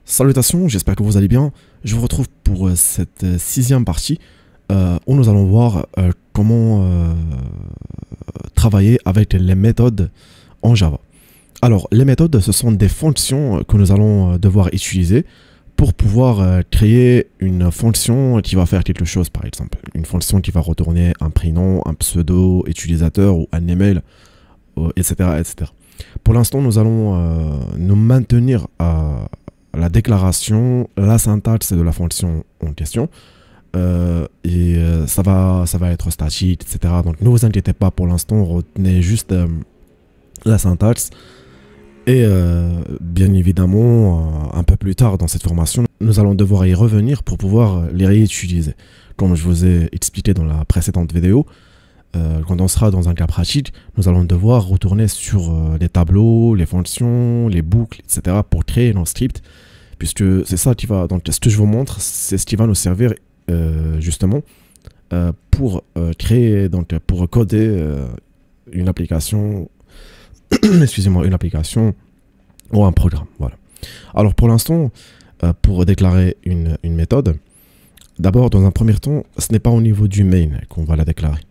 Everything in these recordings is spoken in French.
Salutations, j'espère que vous allez bien. Je vous retrouve pour cette sixième partie où nous allons voir comment travailler avec les méthodes en Java. Alors, les méthodes, ce sont des fonctions que nous allons devoir utiliser pour pouvoir créer une fonction qui va faire quelque chose, par exemple. Une fonction qui va retourner un prénom, un pseudo utilisateur ou un email, etc., etc. Pour l'instant, nous allons nous maintenir à la déclaration, la syntaxe de la fonction en question. Ça va être statique, etc. Donc ne vous inquiétez pas pour l'instant, retenez juste la syntaxe. Et bien évidemment, un peu plus tard dans cette formation, nous allons devoir y revenir pour pouvoir les réutiliser. Comme je vous ai expliqué dans la précédente vidéo, quand on sera dans un cas pratique, nous allons devoir retourner sur les tableaux, les fonctions, les boucles, etc. pour créer nos scripts. Puisque c'est ça qui va, donc ce que je vous montre, c'est ce qui va nous servir justement pour créer, donc pour coder une application, excusez-moi, une application ou un programme. Voilà. Alors pour l'instant, pour déclarer une méthode, d'abord dans un premier temps, ce n'est pas au niveau du main qu'on va la déclarer.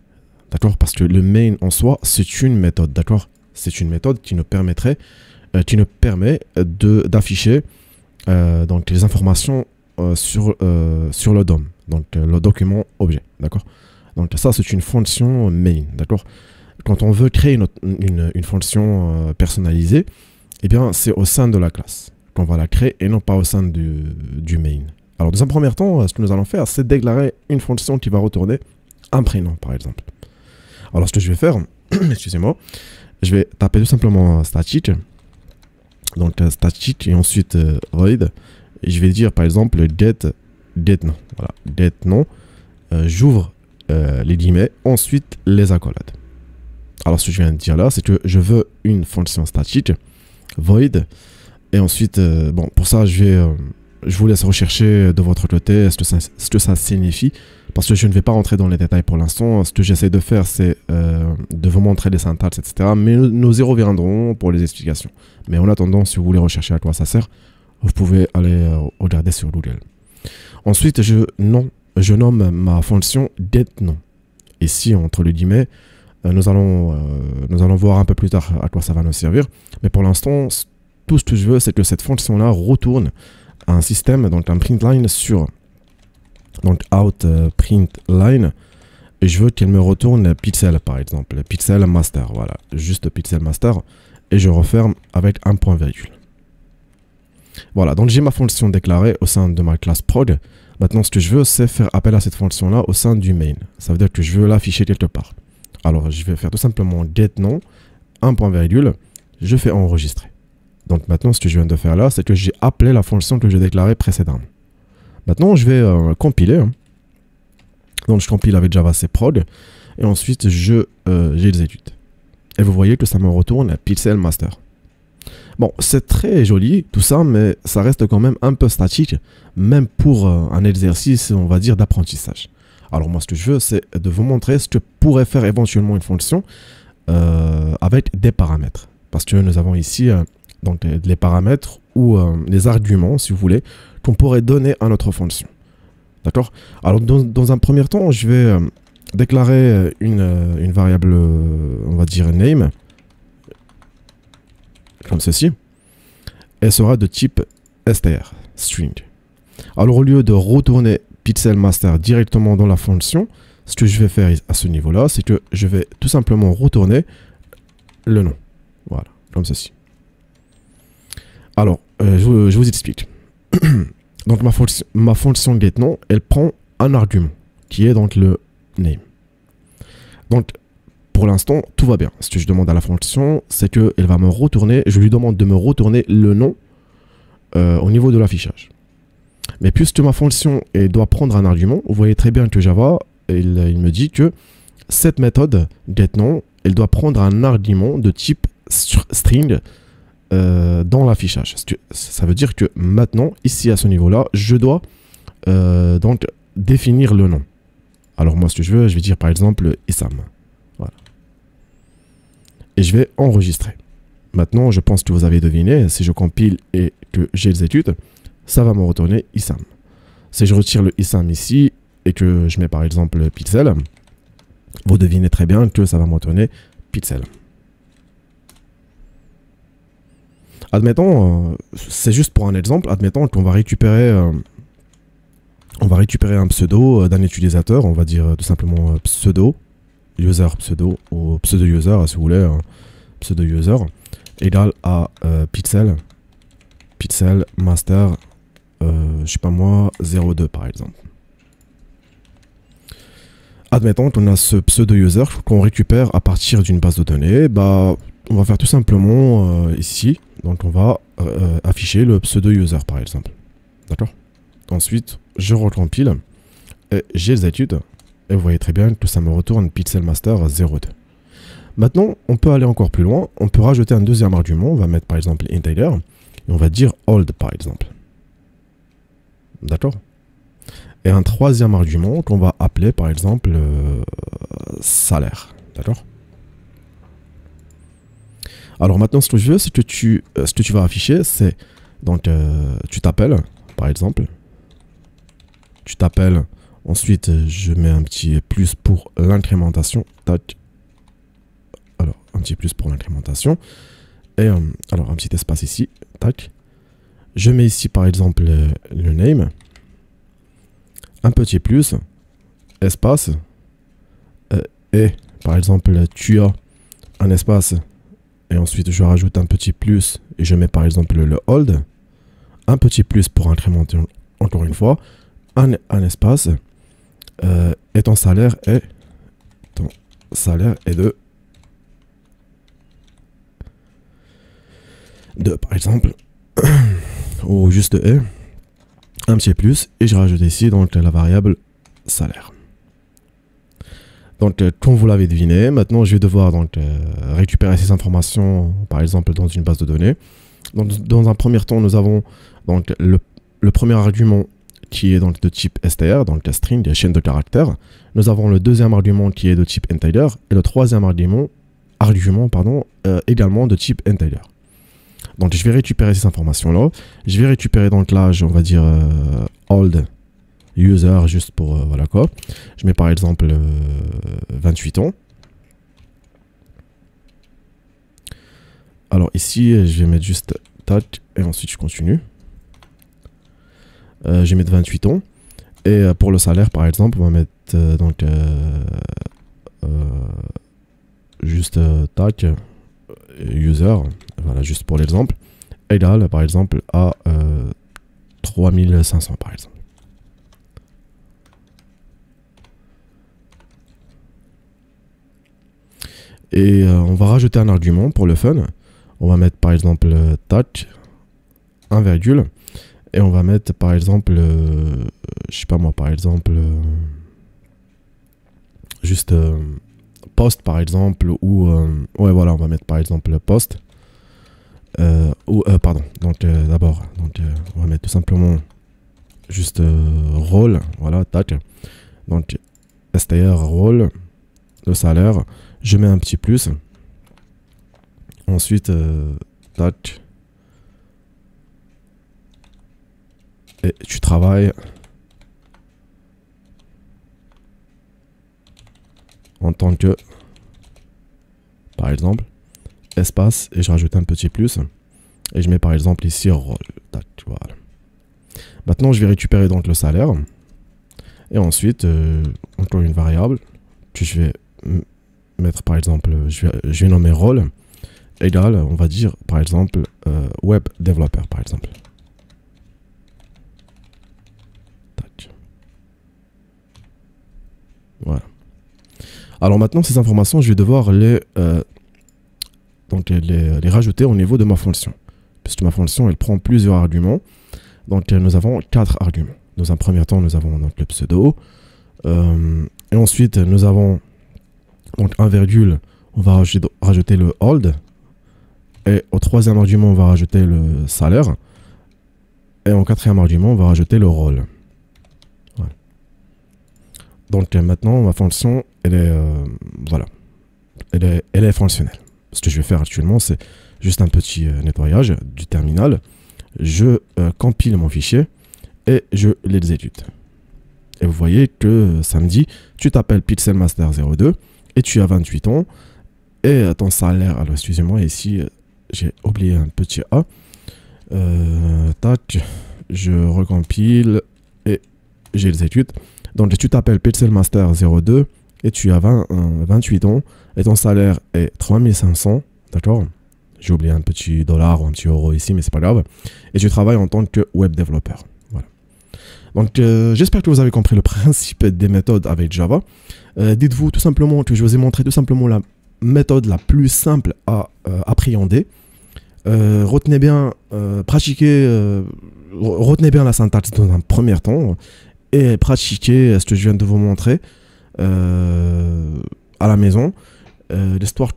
D'accord? Parce que le main en soi, c'est une méthode. D'accord? C'est une méthode qui nous permet d'afficher donc les informations sur le DOM, donc le document objet, d'accord. Donc ça c'est une fonction main, d'accord. Quand on veut créer une fonction personnalisée, eh bien c'est au sein de la classe qu'on va la créer et non pas au sein du main. Alors dans un premier temps, ce que nous allons faire, c'est déclarer une fonction qui va retourner un prénom par exemple. Alors ce que je vais faire, excusez-moi, je vais taper tout simplement statique. Donc statique et ensuite void, et je vais dire par exemple get nom, voilà, get nom, j'ouvre les guillemets, ensuite les accolades. Alors ce que je viens de dire là, c'est que je veux une fonction statique void, et ensuite bon, pour ça je vous laisse rechercher de votre côté ce que ça signifie, parce que je ne vais pas rentrer dans les détails pour l'instant. Ce que j'essaie de faire, c'est de vous montrer les syntaxes, etc. Mais nous y reviendrons pour les explications. Mais en attendant, si vous voulez rechercher à quoi ça sert, vous pouvez aller regarder sur Google. Ensuite, je nomme ma fonction getNom. Ici, entre les guillemets, nous allons voir un peu plus tard à quoi ça va nous servir. Mais pour l'instant, tout ce que je veux, c'est que cette fonction-là retourne un système, donc un printline sur donc out print line, et je veux qu'elle me retourne pixel par exemple, pixel master, voilà, juste pixel master, et je referme avec un point virgule. Voilà, donc j'ai ma fonction déclarée au sein de ma classe prod. Maintenant ce que je veux, c'est faire appel à cette fonction là au sein du main. Ça veut dire que je veux l'afficher quelque part. Alors je vais faire tout simplement getNom, un point virgule, je fais enregistrer. Donc maintenant ce que je viens de faire là, c'est que j'ai appelé la fonction que j'ai déclarée précédemment. Maintenant, je vais compiler. Donc, je compile avec Java C prod. Et ensuite, j'exécute. Et vous voyez que ça me retourne pixel master. Bon, c'est très joli, tout ça, mais ça reste quand même un peu statique, même pour un exercice, on va dire, d'apprentissage. Alors, moi, ce que je veux, c'est de vous montrer ce que pourrait faire éventuellement une fonction avec des paramètres. Parce que nous avons ici donc, les paramètres ou les arguments, si vous voulez, qu'on pourrait donner à notre fonction. D'accord? Alors, dans un premier temps, je vais déclarer une variable, on va dire name, comme ceci. Elle sera de type str, string. Alors, au lieu de retourner pixel master directement dans la fonction, ce que je vais faire à ce niveau-là, c'est que je vais tout simplement retourner le nom. Voilà, comme ceci. Alors, je vous explique. Donc ma fonction getNom, elle prend un argument qui est donc le name. Donc pour l'instant tout va bien. Ce que je demande à la fonction, c'est qu'elle va me retourner, je lui demande de me retourner le nom au niveau de l'affichage. Mais puisque ma fonction elle doit prendre un argument, vous voyez très bien que Java il me dit que cette méthode getNom, elle doit prendre un argument de type string dans l'affichage. Ça veut dire que maintenant, ici à ce niveau-là, je dois donc définir le nom. Alors moi, ce que je vais dire par exemple Issam. Voilà. Et je vais enregistrer. Maintenant, je pense que vous avez deviné, si je compile et que j'exécute, ça va me retourner ISAM. Si je retire le ISAM ici et que je mets par exemple pixel, vous devinez très bien que ça va me retourner pixel. Admettons, c'est juste pour un exemple, admettons qu'on va récupérer un pseudo d'un utilisateur, on va dire tout simplement pseudo, user pseudo, ou pseudo user si vous voulez, pseudo user, égal à pixel master, je sais pas moi, 02 par exemple. Admettons qu'on a ce pseudo user qu'on récupère à partir d'une base de données, bah on va faire tout simplement ici, donc on va afficher le pseudo user par exemple. D'accord? Ensuite, je recompile et j'exécute. Et vous voyez très bien que ça me retourne pixel master 02. Maintenant, on peut aller encore plus loin. On peut rajouter un deuxième argument. On va mettre par exemple integer. Et on va dire old par exemple. D'accord? Et un troisième argument qu'on va appeler par exemple salaire. D'accord? Alors maintenant, ce que je veux, c'est que ce que tu vas afficher, c'est donc tu t'appelles par exemple. Tu t'appelles, ensuite je mets un petit plus pour l'incrémentation, tac, alors un petit plus pour l'incrémentation, et alors un petit espace ici, tac, je mets ici par exemple le name, un petit plus, espace, et par exemple tu as un espace, et ensuite je rajoute un petit plus, et je mets par exemple le hold, un petit plus pour incrémenter encore une fois, un espace, et ton salaire est de par exemple, ou juste un petit plus, et je rajoute ici donc la variable salaire. Donc comme vous l'avez deviné, maintenant je vais devoir donc récupérer ces informations par exemple dans une base de données. Donc dans un premier temps, nous avons donc le premier argument qui est donc de type str, donc la string, des chaînes de caractères. Nous avons le deuxième argument qui est de type integer et le troisième argument également de type integer. Donc je vais récupérer ces informations-là. Je vais récupérer donc l'âge, on va dire old user, juste pour voilà quoi. Je mets par exemple 28 ans. Alors ici, je vais mettre juste tac et ensuite je continue. Je vais mettre 28 ans. Et pour le salaire, par exemple, on va mettre donc juste tac user, voilà, juste pour l'exemple, égal par exemple à 3500 par exemple. Et on va rajouter un argument pour le fun. On va mettre par exemple tac 1 virgule. Et on va mettre par exemple, je sais pas moi, par exemple, juste post par exemple, ou ouais voilà, on va mettre par exemple post, ou pardon, donc d'abord, donc on va mettre tout simplement juste rôle, voilà, tac, donc str rôle, le salaire, je mets un petit plus, ensuite tac. Et tu travailles en tant que, par exemple, espace, et je rajoute un petit plus, et je mets par exemple ici rôle. Tac, voilà. Maintenant, je vais récupérer donc le salaire, et ensuite, encore une variable que je vais mettre par exemple, je vais nommer rôle, égal, on va dire par exemple, web développeur par exemple. Voilà. Alors maintenant, ces informations, je vais devoir les rajouter au niveau de ma fonction. Puisque ma fonction, elle prend plusieurs arguments. Donc nous avons 4 arguments. Dans un premier temps, nous avons donc le pseudo. Et ensuite, nous avons donc un virgule, on va rajouter le hold. Et au troisième argument, on va rajouter le salaire. Et au quatrième argument, on va rajouter le rôle. Donc maintenant, ma fonction, elle est, voilà, elle est fonctionnelle. Ce que je vais faire actuellement, c'est juste un petit nettoyage du terminal. je compile mon fichier et je l'exécute. Et vous voyez que ça me dit, tu t'appelles Pixelmaster02 et tu as 28 ans et ton salaire, alors excusez-moi, ici j'ai oublié un petit A. Tac, je recompile et j'exécute. Donc tu t'appelles Pixelmaster02 et tu as 28 ans et ton salaire est 3500, d'accord? J'ai oublié un petit dollar ou un petit euro ici, mais c'est pas grave. Et tu travailles en tant que web développeur. Voilà. Donc j'espère que vous avez compris le principe des méthodes avec Java. Dites-vous tout simplement que je vous ai montré tout simplement la méthode la plus simple à appréhender. Retenez bien, retenez bien la syntaxe dans un premier temps et pratiquez ce que je viens de vous montrer à la maison, l'histoire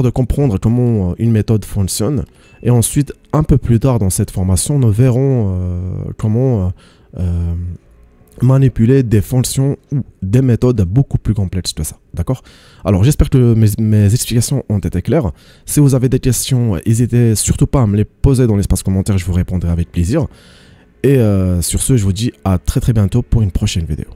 de comprendre comment une méthode fonctionne. Et ensuite, un peu plus tard dans cette formation, nous verrons comment manipuler des fonctions ou des méthodes beaucoup plus complexes que ça. D'accord? Alors, j'espère que mes explications ont été claires. Si vous avez des questions, n'hésitez surtout pas à me les poser dans l'espace commentaire, je vous répondrai avec plaisir. Et sur ce, je vous dis à très bientôt pour une prochaine vidéo.